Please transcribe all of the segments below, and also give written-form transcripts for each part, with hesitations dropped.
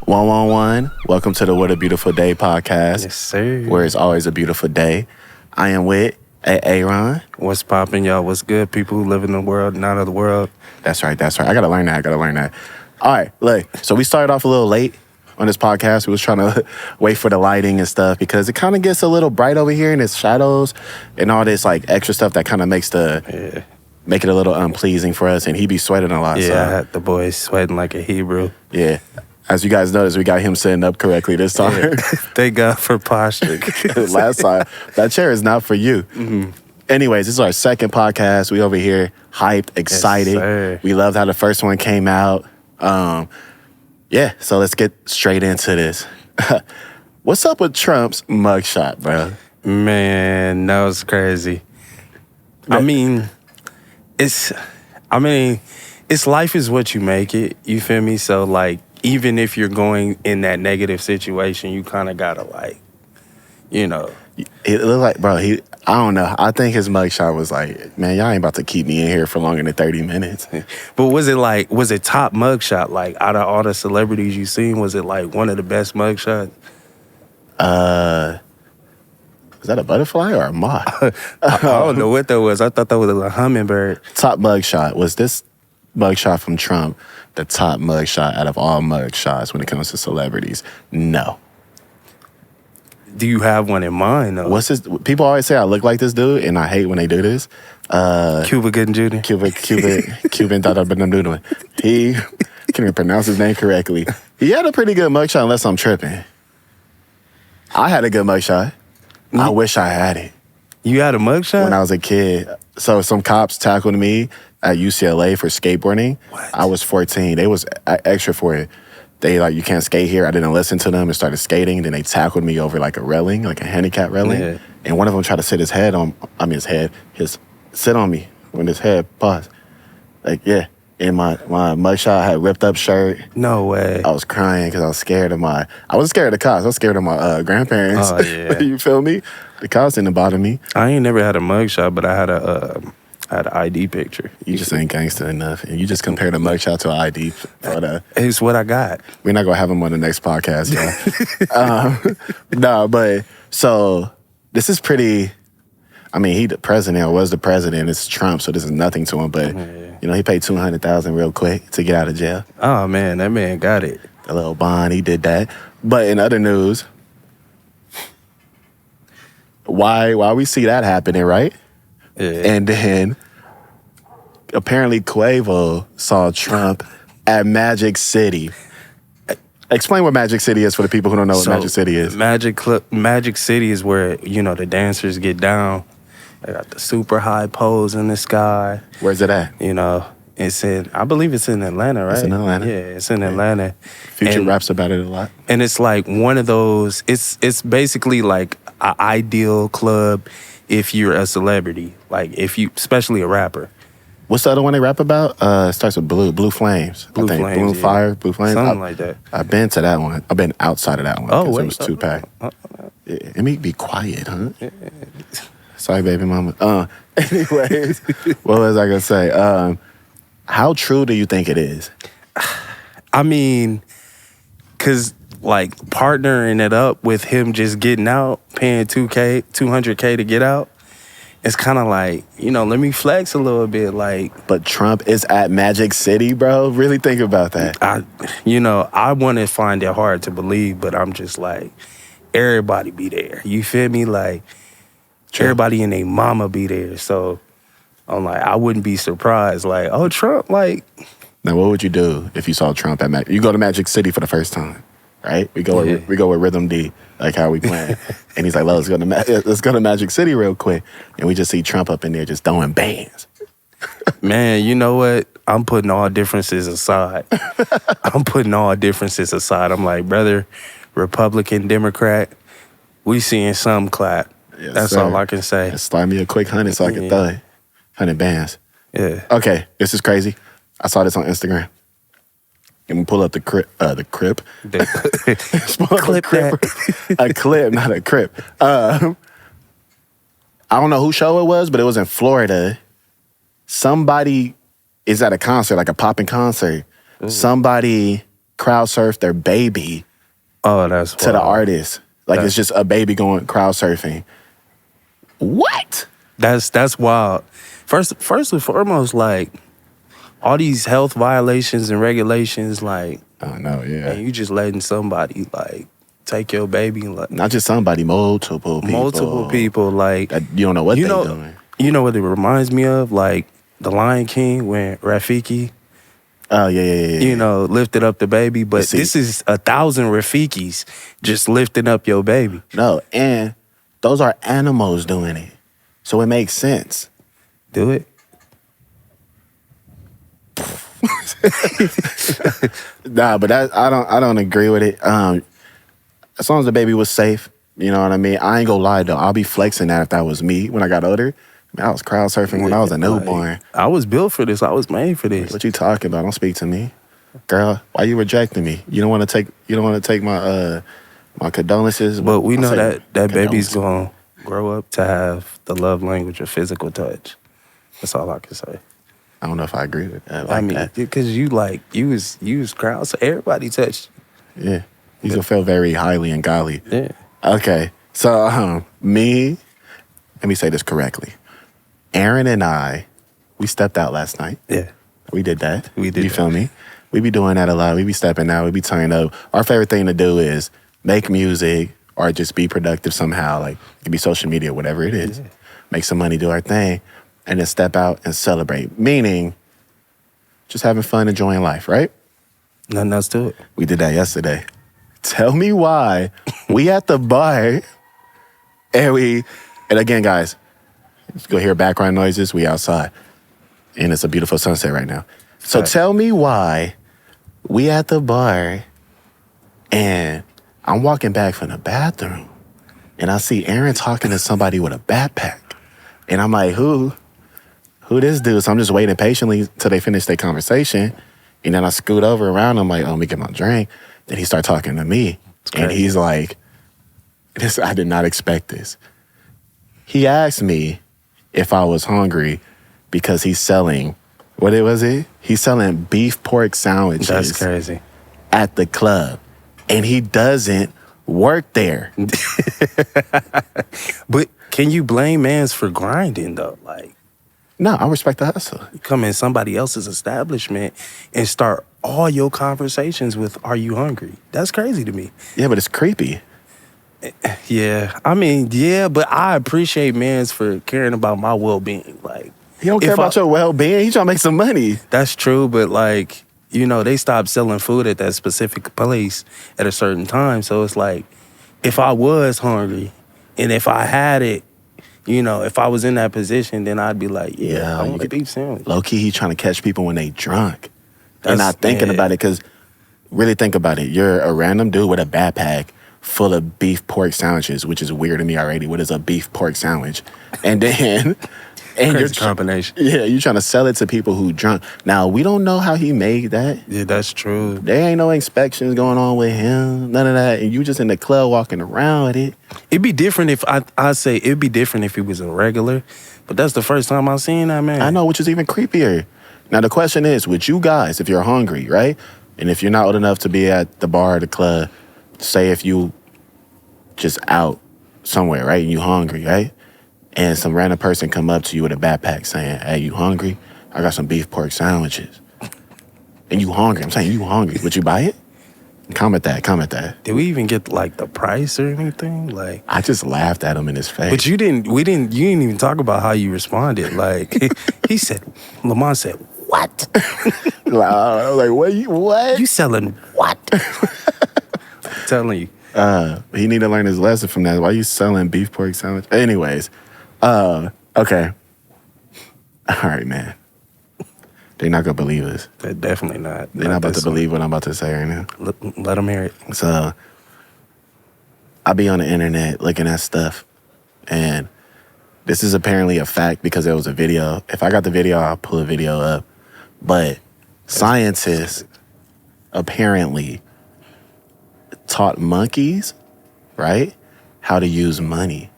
111. Welcome to the What a Beautiful Day podcast. Yes, sir. Where it's always a beautiful day. I am with Aaron. What's poppin', y'all? What's good? People who live in the world, not of the world. That's right. I gotta learn that. All right, look. So we started off a little late on this podcast. We was trying to wait for the lighting and stuff because it kind of gets a little bright over here and it's shadows and all this like extra stuff that kind of makes make it a little unpleasing for us. And he be sweating a lot. Yeah, so. I had the boys sweating like a Hebrew. Yeah. As you guys noticed, we got him sitting up correctly this time. Yeah. Thank God for posture. Last time, that chair is not for you. Mm-hmm. Anyways, this is our second podcast. We over here hyped, excited. Yes, we loved how the first one came out. So let's get straight into this. What's up with Trump's mugshot, bro? Man, that was crazy. It's life is what you make it. You feel me? So like, even if you're going in that negative situation, you kind of gotta It looked like, bro, I don't know. I think his mugshot was like, man, y'all ain't about to keep me in here for longer than 30 minutes. But was it top mugshot? Like, out of all the celebrities you seen, was it like one of the best mugshots? Is that a butterfly or a moth? I don't know what that was. I thought that was a hummingbird. Top mugshot. Was this mugshot from Trump the top mugshot out of all mugshots when it comes to celebrities? No. Do you have one in mind, though? What's his? People always say I look like this dude, and I hate when they do this. Cuba Gooding Jr. Cuban thought I'd been doing it. He can't even pronounce his name correctly. He had a pretty good mugshot, unless I'm tripping. I had a good mugshot. I wish I had it. You had a mugshot? When I was a kid. So some cops tackled me at UCLA for skateboarding. What? I was 14. They was extra for it. They you can't skate here. I didn't listen to them and started skating. Then they tackled me over like a railing, like a handicap railing. Yeah. And one of them tried to sit sit on me when his head paused. And my mugshot had ripped up shirt. No way. I was crying because I was scared of I wasn't scared of the cops. I was scared of my grandparents. Oh, yeah. You feel me? The cops didn't bother me. I ain't never had a mugshot, but I had an ID picture. You just ain't gangster enough. And you just compared a mugshot to an ID photo. It's what I got. We're not going to have him on the next podcast, y'all. But so this is pretty... he the president or was the president. It's Trump, so this is nothing to him. But, he paid $200,000 real quick to get out of jail. Oh, man, that man got it. A little bond, he did that. But in other news, why we see that happening, right? Yeah. And then apparently Quavo saw Trump at Magic City. Explain what Magic City is for the people who don't know what Magic City is. Magic City is where, the dancers get down. They got the super high poles in the sky. Where's it at? I believe it's in Atlanta, right? It's in Atlanta. Yeah, it's in Atlanta. Future raps about it a lot. And it's like one of those, it's basically like an ideal club if you're a celebrity. Like especially a rapper. What's the other one they rap about? It starts with Blue Flames. Blue Flames. Blue Fire, Blue Flames. Something like that. I've been to that one. I've been outside of that one. Oh, wait. It was too packed. Let me be quiet, huh? Sorry, baby mama. Anyways, what was I going to say? How true do you think it is? Because partnering it up with him just getting out, paying $200K to get out, it's kind of like, let me flex a little bit. But Trump is at Magic City, bro. Really think about that. I want to find it hard to believe, but I'm just like, everybody be there. You feel me? True. Everybody and their mama be there. So I'm like, I wouldn't be surprised. Trump, Now, what would you do if you saw Trump at Magic? You go to Magic City for the first time, right? We go with Rhythm D, like how we playing. And he's like, let's go to Magic City real quick. And we just see Trump up in there just throwing bands. Man, you know what? I'm putting all differences aside. I'm like, brother, Republican, Democrat, we seeing some clap. Yes, that's sir. all I can say. Slide me a quick 100 so I can throw it. 100 bands. Yeah. Okay, this is crazy. I saw this on Instagram. And we pull up the crip. Clip that. A clip, not a crip. I don't know whose show it was, but it was in Florida. Somebody is at a concert, like a popping concert. Somebody crowd surf their baby Oh, that's to the wild. artist. Like it's just a baby going crowd surfing. What? That's wild. First and foremost, like all these health violations and regulations, like, Oh no, yeah. and you just letting somebody like take your baby, like Not just somebody, multiple people, like that you don't know what you they know, doing. you know what it reminds me of, like The Lion King when Rafiki, Oh yeah. you know, lifted up the baby, but See. this is 1,000 Rafikis just lifting up your baby. No, and those are animals doing it, so it makes sense. Do it. Nah, but I don't agree with it. As long as the baby was safe, you know what I mean. I ain't gonna lie though, I'll be flexing that if that was me when I got older. I mean, I was crowd surfing when I was a newborn. Like, I was built for this. I was made for this. What you talking about? Don't speak to me, girl. Why you rejecting me? You don't want to take my my condolences. But we I'll know say that baby's condolences. gonna grow up to have the love language of physical touch. That's all I can say. I don't know if I agree with that. Like I mean, that. because you was crowd, so everybody touched. Yeah, you gonna feel very highly and godly. Yeah. Okay, so let me say this correctly. Aaron and I, we stepped out last night. Yeah. We did that. We did You that. feel me? We be doing that a lot. We be stepping out. We be turning up. Our favorite thing to do is make music or just be productive somehow. Like it could be social media, whatever it is. Yeah. Make some money, do our thing, and then step out and celebrate. Meaning, just having fun, enjoying life, right? Nothing else to it. We did that yesterday. Tell me why we at the bar and again, guys, you go hear background noises. We outside, and it's a beautiful sunset right now. So Facts. tell me why we at the bar, and I'm walking back from the bathroom, and I see Aaron talking to somebody with a backpack, and I'm like, who this dude? So I'm just waiting patiently till they finish their conversation, and then I scoot over around. I'm like, oh, let me get my drink. Then he start talking to me, and crazy. he's like, I did not expect this. He asked me if I was hungry because he's selling, what was it? He's selling beef pork sandwiches That's crazy. at the club. And he doesn't work there. But can you blame mans for grinding though? Like No, I respect the hustle. you come in somebody else's establishment and start all your conversations with "Are you hungry?" That's crazy to me. Yeah, but it's creepy. Yeah, I mean, yeah, but I appreciate mans for caring about my well-being. Like He don't care if about I- your well-being. He trying to make some money. That's true, but like, you know, they stopped selling food at that specific place at a certain time. So it's like, if I was hungry and if I had it, you know, if I was in that position, then I'd be like, Yeah, I you want a get- beef sandwich. Low-key, he trying to catch people when they drunk. They're That's- not thinking yeah. about it because really think about it. You're a random dude with a backpack full of beef pork sandwiches, which is weird to me already. What is a beef pork sandwich? And then... And Crazy combination. Yeah, you're trying to sell it to people who drunk. Now, we don't know how he made that. Yeah, that's true. There ain't no inspections going on with him, none of that. And you just in the club walking around with it. It'd be different if I say it'd be different if he was a regular, but that's the first time I seen that man. I know, which is even creepier. Now, the question is, with you guys, if you're hungry, right? And if you're not old enough to be at the bar or the club, say if you just out somewhere, right? And you hungry, right? And some random person come up to you with a backpack saying, hey, you hungry? I got some beef pork sandwiches. And you hungry. I'm saying you hungry. Would you buy it? Comment that. Did we even get like the price or anything? Like, I just laughed at him in his face. but you didn't even talk about how you responded. Like, he said, Lamont said, what? I was like, what? You selling what? I'm telling you. He need to learn his lesson from that. Why you selling beef pork sandwich? Anyways, okay. All right, man. They're not gonna believe us. They're definitely not. They're not about to believe what I'm about to say right now. Let them hear it. So I be on the internet looking at stuff, and this is apparently a fact because there was a video. If I got the video, I'll pull a video up. But scientists apparently taught monkeys, right, how to use money.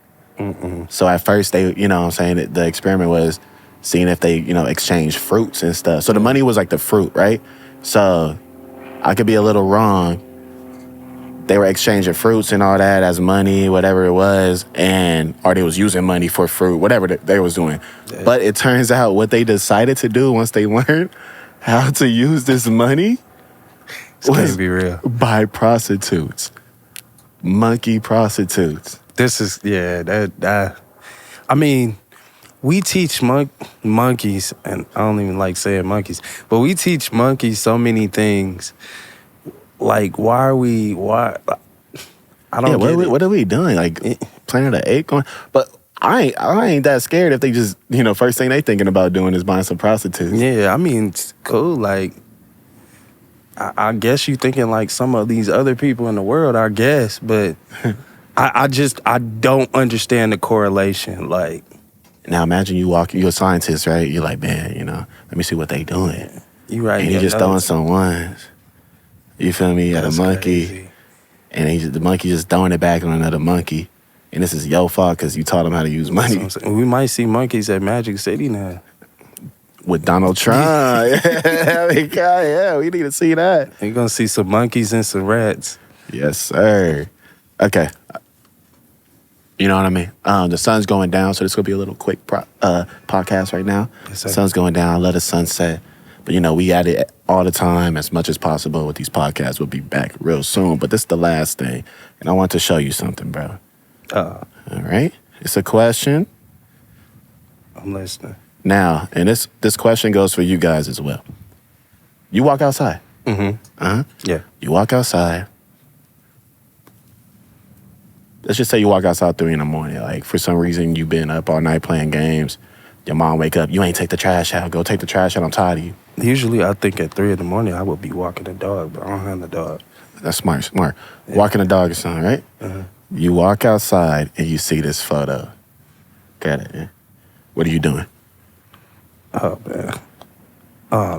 So at first they, you know what I'm saying, the experiment was seeing if they, you know, exchange fruits and stuff. So the money was like the fruit, right? So I could be a little wrong. They were exchanging fruits and all that as money, whatever it was, or they was using money for fruit, whatever they was doing. Yeah. But it turns out what they decided to do once they learned how to use this money was be real. Buy prostitutes, monkey prostitutes. This is that. I mean, we teach monkeys, and I don't even like saying monkeys, but we teach monkeys so many things. Like, why? I don't get it. What are we doing? Like, Planet of Ape going? But I ain't that scared if they just, first thing they thinking about doing is buying some prostitutes. Yeah, I mean, it's cool. Like, I guess you thinking like some of these other people in the world, I guess, but I don't understand the correlation. Like, now imagine you're a scientist, right? You're like, man, let me see what they doing. You right. And you just throwing some ones. You feel me? At a monkey. Crazy. And the monkey just throwing it back on another monkey. And this is your fault because you taught him how to use money. We might see monkeys at Magic City now. With Donald Trump. Yeah, we need to see that. You're going to see some monkeys and some rats. Yes, sir. Okay. You know what I mean? The sun's going down, so this will be a little quick podcast right now. Yes, the sun's going down. I love the sunset. But, we at it all the time as much as possible with these podcasts. We'll be back real soon. But this is the last thing. And I want to show you something, bro. All right? It's a question. I'm listening. Now, and this question goes for you guys as well. You walk outside. Mm-hmm. Yeah. You walk outside. Let's just say you walk outside 3 a.m. Like, for some reason, you've been up all night playing games. Your mom wake up. You ain't take the trash out. Go take the trash out. I'm tired of you. Usually, I think at 3 a.m. I would be walking the dog, but I don't have the dog. That's smart. Yeah. Walking the dog or something, right? Uh-huh. You walk outside and you see this photo. Got it, man. What are you doing? Oh,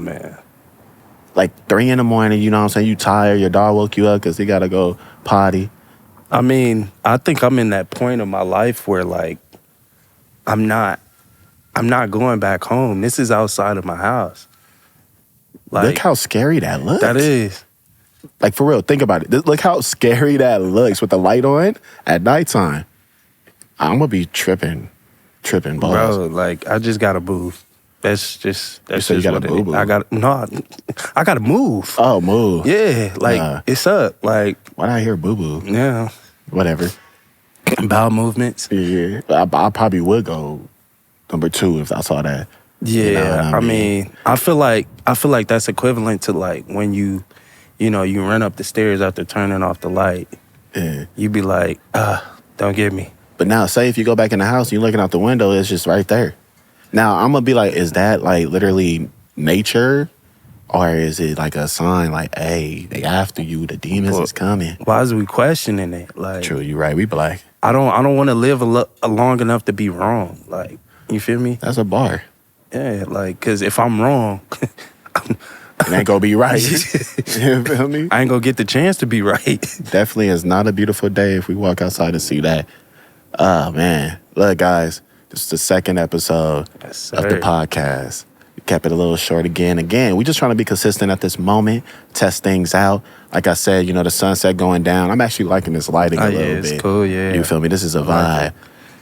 man. Like 3 a.m, you know what I'm saying? You tired. Your dog woke you up because he got to go potty. I mean, I think I'm in that point of my life where, like, I'm not going back home. This is outside of my house. Like, look how scary that looks. That is. Like, for real, think about it. Look how scary that looks with the light on at nighttime. I'm going to be tripping balls. Bro, like, I just got to move. That's just you got to boo-boo. I got to move. Oh, move. Yeah, like, it's up. Like, why did I hear boo-boo? Yeah. Whatever. Bowel movements. Yeah. I probably would go number 2 if I saw that. Yeah, I mean, I feel like that's equivalent to, like, when you run up the stairs after turning off the light. Yeah. You be like, don't get me. But now, say if you go back in the house and you're looking out the window, it's just right there. Now, I'm going to be like, is that, like, literally nature? Or is it, like, a sign, like, hey, they after you, the demons is coming? Why is we questioning it? Like, true, you're right, we black. I don't want to live long enough to be wrong. Like, you feel me? That's a bar. Yeah, like, because if I'm wrong... It ain't gonna be right. You feel me? I ain't gonna get the chance to be right. Definitely is not a beautiful day if we walk outside and see that. Oh, man. Look, guys, this is the second episode of the podcast. We kept it a little short again. We just trying to be consistent at this moment, test things out. Like I said, the sunset going down. I'm actually liking this lighting a little bit. It's cool, yeah. You feel me? This is a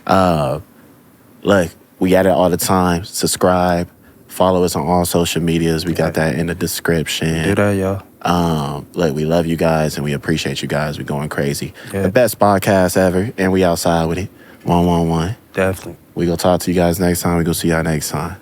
vibe. Look, we at it all the time. Subscribe. Follow us on all social medias. We got that in the description. Do that, y'all. Look, we love you guys and we appreciate you guys. We're going crazy. Yeah. The best podcast ever, and we outside with it. 111. Definitely. We gonna talk to you guys next time. We gonna see y'all next time.